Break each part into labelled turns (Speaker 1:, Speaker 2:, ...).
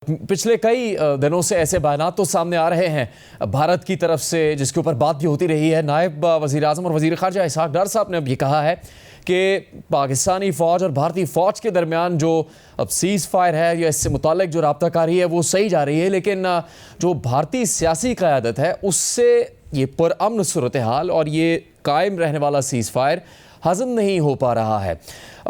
Speaker 1: पिछले कई दिनों से ऐसे बयानात तो सामने आ रहे हैं भारत की तरफ से, जिसके ऊपर बात भी होती रही है। नायब वज़ीर आज़म और वज़ीर ख़ारजा इसहाक़ डार साहब ने अब ये कहा है कि पाकिस्तानी फ़ौज और भारतीय फ़ौज के दरमियान जो अब सीज़ फायर है या इससे मुताल्लिक़ जो राब्ताकारी है वो सही जा रही है, लेकिन जो भारतीय सियासी क़यादत है उससे ये पुरअमन सूरत हाल और ये कायम रहने वाला सीज़ फायर हज़म नहीं हो पा रहा है।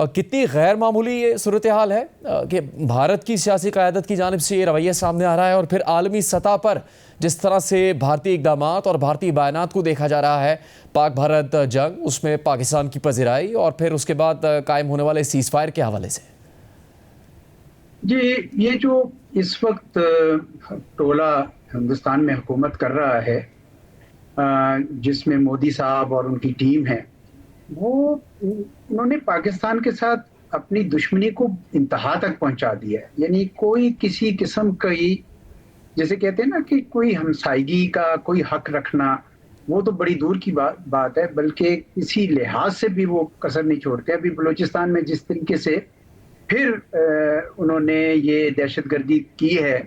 Speaker 1: कितनी गैर मामूली ये सूरत हाल है कि भारत की सियासी क़यादत की जानिब से ये रवैया सामने आ रहा है और फिर आलमी सतह पर जिस तरह से भारतीय इक़दामात और भारतीय बयानात को देखा जा रहा है। पाक भारत जंग, उसमें पाकिस्तान की पज़िराई और फिर उसके बाद कायम होने वाले सीज़ फायर के हवाले से।
Speaker 2: जी, ये जो इस वक्त टोला हिंदुस्तान में हुकूमत कर रहा है, जिसमें मोदी साहब और उनकी टीम है, वो उन्होंने पाकिस्तान के साथ अपनी दुश्मनी को इंतहा तक पहुंचा दिया है। यानी कोई किसी किस्म की, जैसे कहते हैं ना कि कोई हमसायगी का कोई हक रखना, वो तो बड़ी दूर की बात है, बल्कि किसी लिहाज से भी वो कसर नहीं छोड़ते। अभी बलूचिस्तान में जिस तरीके से फिर उन्होंने ये दहशतगर्दी की है,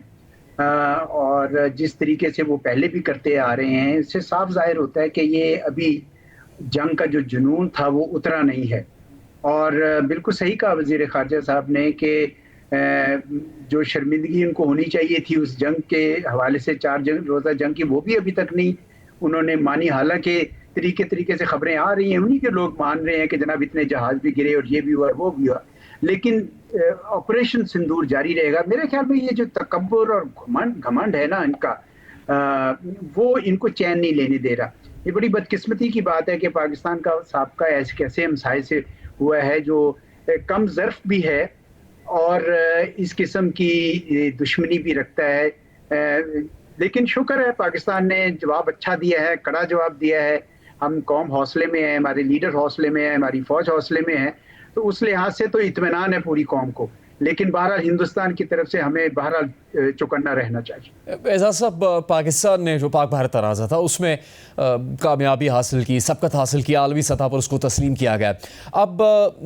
Speaker 2: और जिस तरीके से वो पहले भी करते आ रहे हैं, इससे साफ जाहिर होता है कि ये अभी जंग का जो जुनून था वो उतरा नहीं है। और बिल्कुल सही कहा वज़ीर ख़ारजा साहब ने कि जो शर्मिंदगी उनको होनी चाहिए थी उस जंग के हवाले से, 4 रोज़ा जंग की, वो भी अभी तक नहीं उन्होंने मानी। हालांकि तरीके से खबरें आ रही हैं, उन्हीं के लोग मान रहे हैं कि जनाब इतने जहाज भी गिरे और ये भी हुआ वो भी हुआ, लेकिन ऑपरेशन सिंदूर जारी रहेगा। मेरे ख्याल में ये जो तकब्बुर और घमंड है ना इनका, वो इनको चैन नहीं लेने दे रहा। ये बड़ी बदकिस्मती की बात है कि पाकिस्तान का साबका ऐसे कैसे हमसाये से हुआ है जो कम ज़र्फ़ भी है और इस किस्म की दुश्मनी भी रखता है। लेकिन शुक्र है पाकिस्तान ने जवाब अच्छा दिया है, कड़ा जवाब दिया है। हम कौम हौसले में है, हमारे लीडर हौसले में है, हमारी फ़ौज हौसले में है, तो उस लिहाज से तो इत्मीनान है पूरी कौम को। लेकिन बहरहाल हिंदुस्तान की तरफ से हमें बहरहाल चौकन्ना रहना चाहिए।
Speaker 1: एजाज साहब, पाकिस्तान ने जो पाक भारत तनाज़ा था उसमें कामयाबी हासिल की, सबकत हासिल की, आलमी सतह पर उसको तस्लीम किया गया। अब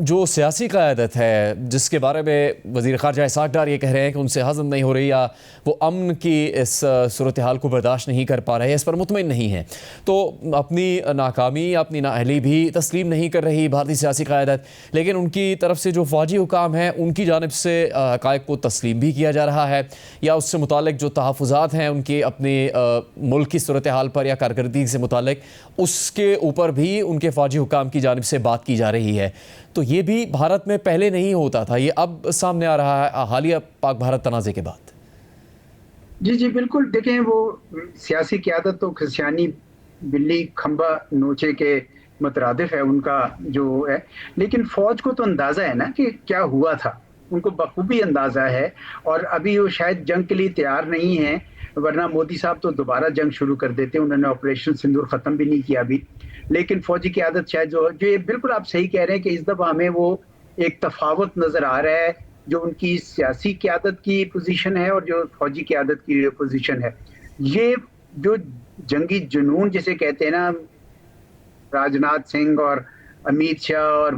Speaker 1: जो सियासी क़यादत है जिसके बारे में वज़ीर ख़ारजा इसहाक़ डार ये कह रहे हैं कि उनसे हज़म नहीं हो रही या वो अमन की इस सूरत हाल को बर्दाश्त नहीं कर पा रहे हैं, इस पर मुतमईन नहीं है, तो अपनी नाकामी, अपनी नाअहली भी तस्लीम नहीं कर रही भारतीय सियासी क़यादत। लेकिन उनकी तरफ से जो फ़ौजी हुकाम हैं उनकी जानिब से हक़ाइक़ को तस्लीम भी किया जा रहा है, या उससे मुतालिक जो तहफ़्फ़ुज़ात हैं उनके अपने मुल्क की सूरत हाल पर या कारकर्दगी से मुतालिक, उसके ऊपर भी उनके फ़ौजी हुकाम की जानिब से बात की जा रही है। तो ये भी भारत में पहले नहीं होता था, ये अब सामने आ रहा है हालिया पाक भारत तनाज़े के बाद।
Speaker 2: जी, बिल्कुल। देखें, वो सियासी क़यादत तो खिसियानी बिल्ली खंबा नोचे के मुतरादिफ है उनका जो है, लेकिन फ़ौज को तो अंदाज़ा है ना कि क्या हुआ था, उनको बखूबी अंदाज़ा है। और अभी वो शायद जंग के लिए तैयार नहीं है, वरना मोदी साहब तो दोबारा जंग शुरू कर देते। उन्होंने ऑपरेशन सिंदूर ख़त्म भी नहीं किया अभी। लेकिन फ़ौजी की आदत शायद जो ये बिल्कुल आप सही कह रहे हैं कि इस दफ़ा हमें वो एक तफ़ावत नज़र आ रहा है, जो उनकी सियासी क़यादत की पोजीशन है और जो फ़ौजी क़यादत की पोजीशन है। ये जो जंगी जुनून जिसे कहते हैं ना, राजनाथ सिंह और अमित शाह और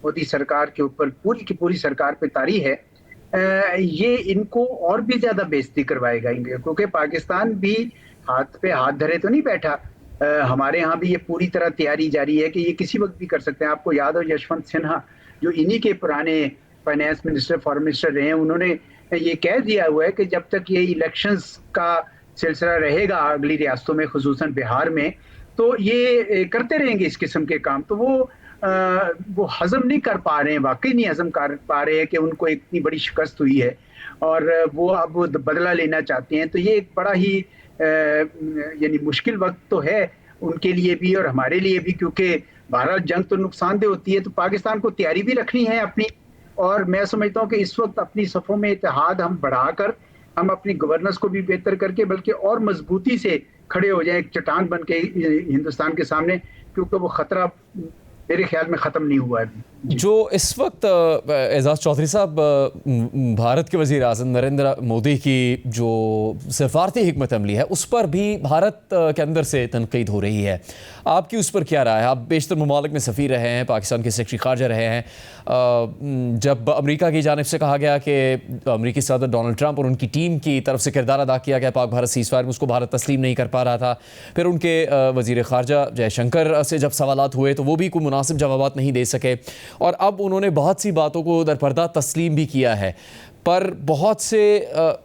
Speaker 2: मोदी सरकार के ऊपर पूरी की पूरी सरकार पे तारी है, ये इनको और भी ज़्यादा बेइज्जती करवाएगा इनके, क्योंकि पाकिस्तान भी हाथ पे हाथ धरे तो नहीं बैठा। हमारे यहाँ भी ये पूरी तरह तैयारी जारी है कि ये किसी वक्त भी कर सकते हैं। आपको याद हो यशवंत सिन्हा, जो इन्हीं के पुराने फाइनेंस मिनिस्टर, फॉरेन मिनिस्टर रहे हैं, उन्होंने ये कह दिया हुआ है कि जब तक ये इलेक्शंस का सिलसिला रहेगा अगली रियासतों में, खुसूसन बिहार में, तो ये करते रहेंगे इस किस्म के काम। तो वो हज़म नहीं कर पा रहे हैं, वाकई नहीं हज़म कर पा रहे हैं कि उनको इतनी बड़ी शिकस्त हुई है और वो अब बदला लेना चाहते हैं। तो ये एक बड़ा ही यानी मुश्किल वक्त तो है उनके लिए भी और हमारे लिए भी, क्योंकि बहरहाल जंग तो नुकसानदेह होती है, तो पाकिस्तान को तैयारी भी रखनी है अपनी। और मैं समझता हूँ कि इस वक्त अपनी सफ़ों में इत्तेहाद हम बढ़ाकर, हम अपनी गवर्नेंस को भी बेहतर करके, बल्कि और मजबूती से खड़े हो जाए एक चट्टान बन के हिंदुस्तान के सामने, क्योंकि वो ख़तरा मेरे ख्याल में ख़त्म नहीं हुआ है अभी।
Speaker 1: जो इस वक्त एजाज चौधरी साहब भारत के वज़ीर आज़म नरेंद्र मोदी की जो सफारती हिकमत अमली है उस पर भी भारत के अंदर से तनकीद हो रही है। आपकी उस पर क्या राय है? आप बेशतर ममालिक में सफ़ीर रहे हैं, पाकिस्तान के सेक्रेटरी ख़ारजा रहे हैं। जब अमेरिका की जानिब से कहा गया कि अमेरिकी सदर डोनाल्ड ट्रंप और उनकी टीम की तरफ से किरदार अदा किया गया पाक भारत सीज़फायर में, उसको भारत तस्लीम नहीं कर पा रहा था। फिर उनके वज़ीर ख़ारजा जयशंकर से जब सवालात हुए तो वो भी कोई मुनासिब जवाबात नहीं दे सके, और अब उन्होंने बहुत सी बातों को दरपर्दा तस्लीम भी किया है। पर बहुत से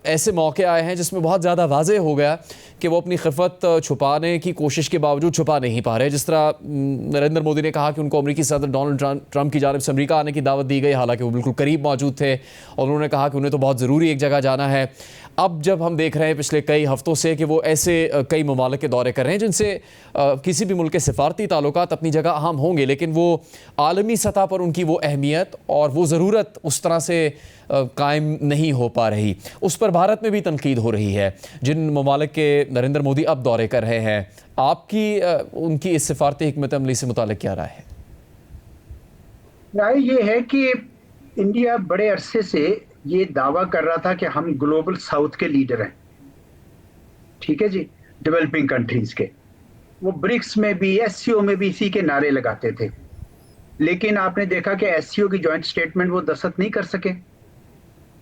Speaker 1: ऐसे मौके आए हैं जिसमें बहुत ज़्यादा वाज़े हो गया कि वो अपनी खिफ़त छुपाने की कोशिश के बावजूद छुपा नहीं पा रहे। जिस तरह नरेंद्र मोदी ने कहा कि उनको अमेरिकी सदर डोनाल्ड ट्रंप की जानिब से अमेरिका आने की दावत दी गई, हालांकि वो बिल्कुल करीब मौजूद थे, और उन्होंने कहा कि उन्हें तो बहुत ज़रूरी एक जगह जाना है। अब जब हम देख रहे हैं पिछले कई हफ्तों से कि वो ऐसे कई ममालिक के दौरे कर रहे हैं जिनसे किसी भी मुल्क के सिफारती ताल्लुकात अपनी जगह अहम होंगे, लेकिन वो आलमी सतह पर उनकी वो अहमियत और वो ज़रूरत उस तरह से कायम नहीं हो पा रही। उस पर भारत में भी तनकीद हो रही है जिन ममालिक के नरेंद्र मोदी अब दौरे कर रहे हैं। आपकी उनकी इस सिफारती हिकमत अमली से मुतालिक क्या राय है?
Speaker 2: राय ये है कि इंडिया बड़े अरसे से ये दावा कर रहा था कि हम ग्लोबल साउथ के लीडर हैं, ठीक है जी, डेवलपिंग कंट्रीज के। वो ब्रिक्स में भी, एससीओ में भी इसी के नारे लगाते थे, लेकिन आपने देखा कि एससीओ की जॉइंट स्टेटमेंट वो दस्तखत नहीं कर सके,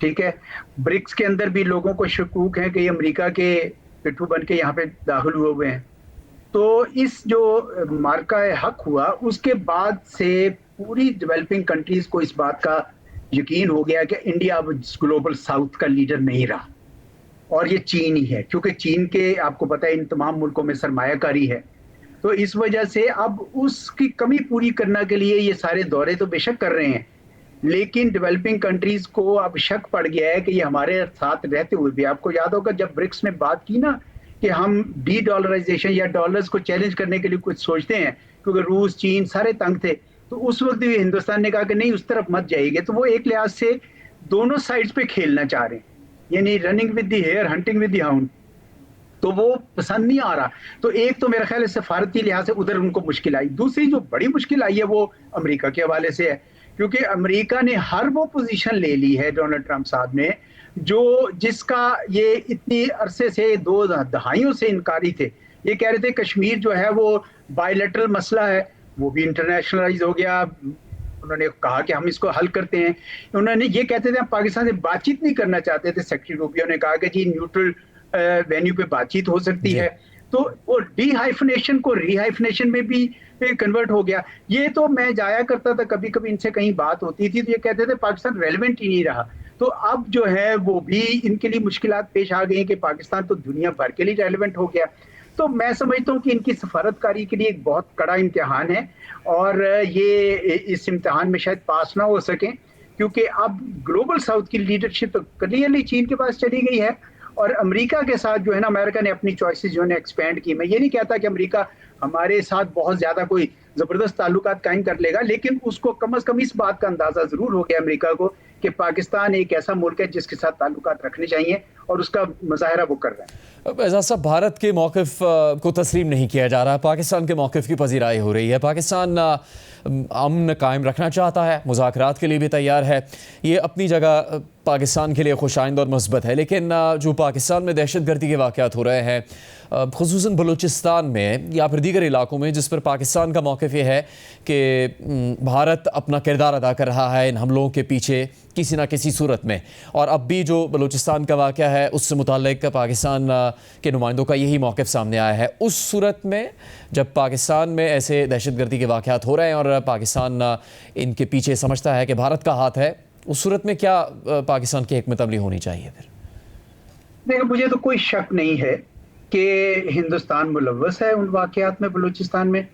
Speaker 2: ठीक है। ब्रिक्स के अंदर भी लोगों को शकूक है कि ये अमेरिका के पिट्ठू बन के यहाँ पे दाखिल हुए हैं। तो इस जो मार्का हक हुआ उसके बाद से पूरी डेवलपिंग कंट्रीज को इस बात का यकीन हो गया कि इंडिया अब ग्लोबल साउथ का लीडर नहीं रहा, और ये चीन ही है, क्योंकि चीन के आपको पता है इन तमाम मुल्कों में सरमायाकारी है। तो इस वजह से अब उसकी कमी पूरी करने के लिए ये सारे दौरे तो बेशक कर रहे हैं, लेकिन डेवलपिंग कंट्रीज को अब शक पड़ गया है कि ये हमारे साथ रहते हुए भी, आपको याद होगा जब ब्रिक्स में बात की ना कि हम डी डॉलराइजेशन या डॉलर्स को चैलेंज करने के लिए कुछ सोचते हैं, क्योंकि रूस चीन सारे तंग थे, तो उस वक्त भी हिंदुस्तान ने कहा कि नहीं, उस तरफ मत जाइएगा। तो वो एक लिहाज से दोनों साइड्स पे खेलना चाह रहे हैं, यानी running with the hare hunting with the hound, तो वो पसंद नहीं आ रहा। तो एक तो मेरा ख्याल है सफारती लिहाज से उधर उनको मुश्किल आई, दूसरी जो बड़ी मुश्किल आई है वो अमेरिका के हवाले से है, क्योंकि अमेरिका ने हर वो पोजीशन ले ली है डोनाल्ड ट्रंप साहब ने जो जिसका ये इतनी अरसे से 2 दहाइयों से इनकारी थे। ये कह रहे थे कश्मीर जो है वो बायलैटरल मसला है, वो भी इंटरनेशनलाइज हो गया। उन्होंने कहा कि हम इसको हल करते हैं। उन्होंने ये कहते थे हम पाकिस्तान से बातचीत नहीं करना चाहते थे, सेक्रेटरी रूबियो ने कहा कि जी न्यूट्रल वेन्यू पे बातचीत हो सकती है। तो वो डीहाइफनेशन को रीहाइफनेशन में भी कन्वर्ट हो गया। ये तो मैं जाया करता था कभी कभी, इनसे कहीं बात होती थी तो ये कहते थे पाकिस्तान रेलेवेंट ही नहीं रहा। तो अब जो है वो भी इनके लिए मुश्किलात पेश आ गई कि पाकिस्तान तो दुनिया भर के लिए रेलेवेंट हो गया। तो मैं समझता हूँ कि इनकी सफारतकारी के लिए एक बहुत कड़ा इम्तिहान है, और ये इस इम्तिहान में शायद पास ना हो सकें, क्योंकि अब ग्लोबल साउथ की लीडरशिप तो क्लियरली चीन के पास चली गई है, और अमेरिका के साथ जो है ना अमेरिका ने अपनी चॉइसेस जो है एक्सपेंड की। मैं ये नहीं कहता कि अमेरिका हमारे साथ बहुत ज्यादा कोई जबरदस्त ताल्लुकात कायम कर लेगा, लेकिन उसको कम से कम इस बात का अंदाजा जरूर हो गया अमेरिका को कि पाकिस्तान एक ऐसा मुल्क है जिसके साथ ताल्लुकात रखने चाहिए, और उसका मुजाहरा वो कर रहे हैं।
Speaker 1: एजाज साहब, भारत के मौक़िफ़ को तस्लीम नहीं किया जा रहा, पाकिस्तान के मौक़िफ़ की पज़ीराई हो रही है। पाकिस्तान अमन कायम रखना चाहता है, मुज़ाकरात के लिए भी तैयार है, ये अपनी जगह पाकिस्तान के लिए खुशाइंद और मुस्बत है, लेकिन जो पाकिस्तान में दहशतगर्दी के वाक़यात हो रहे हैं, ख़ुसूसन बलूचिस्तान में या फिर दीगर इलाकों में, जिस पर पाकिस्तान का मौक़िफ़ ये है कि भारत अपना किरदार अदा कर रहा है इन हमलों के पीछे किसी न किसी सूरत में, और अब भी जो बलूचिस्तान का वाक़या है उससे मुताल्लिक़ पाकिस्तान के नुमाइंदों का यही मौक़िफ़ सामने आया है। उस सूरत में जब पाकिस्तान में ऐसे दहशतगर्दी के वाक़यात हो रहे हैं और पाकिस्तान इनके पीछे समझता है कि भारत का हाथ है, उस सूरत में क्या पाकिस्तान की हिकमत अमली होनी चाहिए फिर?
Speaker 2: देखो, मुझे तो कोई शक नहीं है कि हिंदुस्तान मुलव्वस है उन वाक़यात में बलूचिस्तान में,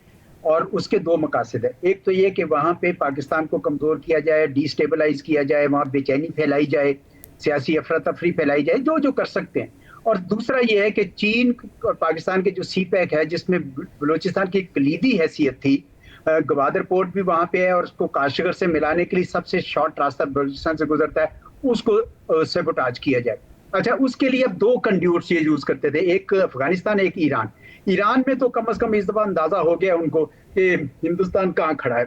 Speaker 2: और उसके 2 मकासद है। एक तो ये कि वहाँ पे पाकिस्तान को कमज़ोर किया जाए, डिस्टेबलाइज किया जाए, वहाँ बेचैनी फैलाई जाए, सियासी अफरा तफरी फैलाई जाए, जो जो कर सकते हैं। और दूसरा ये है कि चीन और पाकिस्तान के जो CPEC है, जिसमें बलूचिस्तान की कलीदी हैसियत थी, गवादर पोर्ट भी वहाँ पे है, और उसको काशगर से मिलाने के लिए सबसे शॉर्ट रास्ता बलूचिस्तान से गुजरता है, उसको सेबोटाज किया जाए। अच्छा, उसके लिए अब 2 कंड्यूट्स ये यूज करते थे, एक अफगानिस्तान, एक ईरान। ईरान में तो कम से कम इस दफा अंदाजा हो गया उनको कि हिंदुस्तान कहाँ खड़ा है।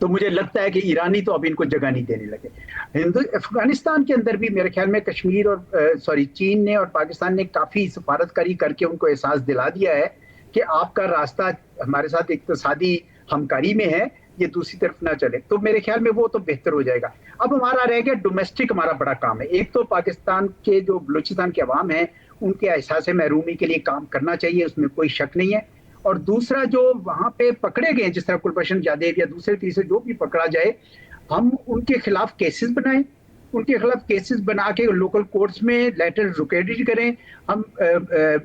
Speaker 2: तो मुझे लगता है कि ईरानी तो अब इनको जगह नहीं देने लगे। अफगानिस्तान के अंदर भी मेरे ख्याल में कश्मीर और चीन ने और पाकिस्तान ने काफ़ी सफारतकारी करके उनको एहसास दिला दिया है कि आपका रास्ता हमारे साथ इक्तिसादी हमकारी में है, ये दूसरी तरफ ना चले। तो मेरे ख्याल में वो तो बेहतर हो जाएगा। अब हमारा रह गया डोमेस्टिक, हमारा बड़ा काम है। एक तो पाकिस्तान के जो बलूचिस्तान के अवाम हैं उनके एहसास महरूमी के लिए काम करना चाहिए, उसमें कोई शक नहीं है। और दूसरा जो वहां पे पकड़े गए, जिस तरह कुलभूषण जाधव या दूसरे तीसरे जो भी पकड़ा जाए, हम उनके खिलाफ केसेस बनाएं, उनके खिलाफ केसेस बना के लोकल कोर्ट्स में लेटर रुकेडिट करें। हम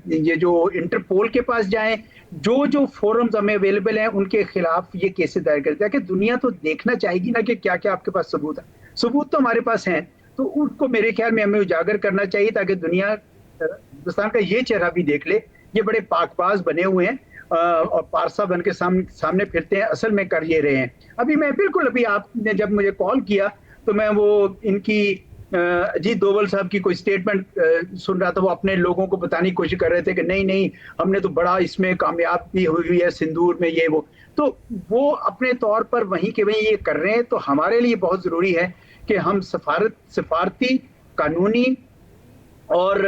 Speaker 2: ये जो इंटरपोल के पास जाएं, जो जो फोरम्स हमें अवेलेबल हैं उनके खिलाफ ये केसेस दायर करें, ताकि दुनिया तो देखना चाहेगी ना कि क्या क्या आपके पास सबूत है। सबूत तो हमारे पास हैं, तो उनको मेरे ख्याल में हमें उजागर करना चाहिए, ताकि दुनिया हिंदुस्तान का ये चेहरा भी देख ले। ये बड़े पाकबाज बने हुए हैं और पारसा बन के सामने फिरते हैं, असल में कर ये रहे हैं। अभी मैं बिल्कुल, अभी आपने जब मुझे कॉल किया तो मैं वो इनकी अजीत डोभाल साहब की कोई स्टेटमेंट सुन रहा था। वो अपने लोगों को बताने की कोशिश कर रहे थे कि नहीं नहीं, हमने तो बड़ा इसमें कामयाब भी हुई है सिंदूर में, ये वो। तो वो अपने तौर पर वहीं के वहीं ये कर रहे हैं। तो हमारे लिए बहुत जरूरी है कि हम सफारती, कानूनी और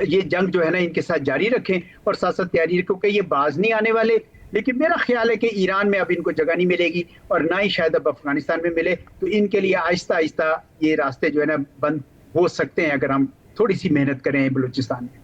Speaker 2: ये जंग जो है ना इनके साथ जारी रखें और साथ साथ तैयारी रखें, क्योंकि ये बाज नहीं आने वाले। लेकिन मेरा ख्याल है कि ईरान में अब इनको जगह नहीं मिलेगी और ना ही शायद अब अफगानिस्तान में मिले। तो इनके लिए आहिस्ता आहिस्ता ये रास्ते जो है ना बंद हो सकते हैं, अगर हम थोड़ी सी मेहनत करें बलूचिस्तान में।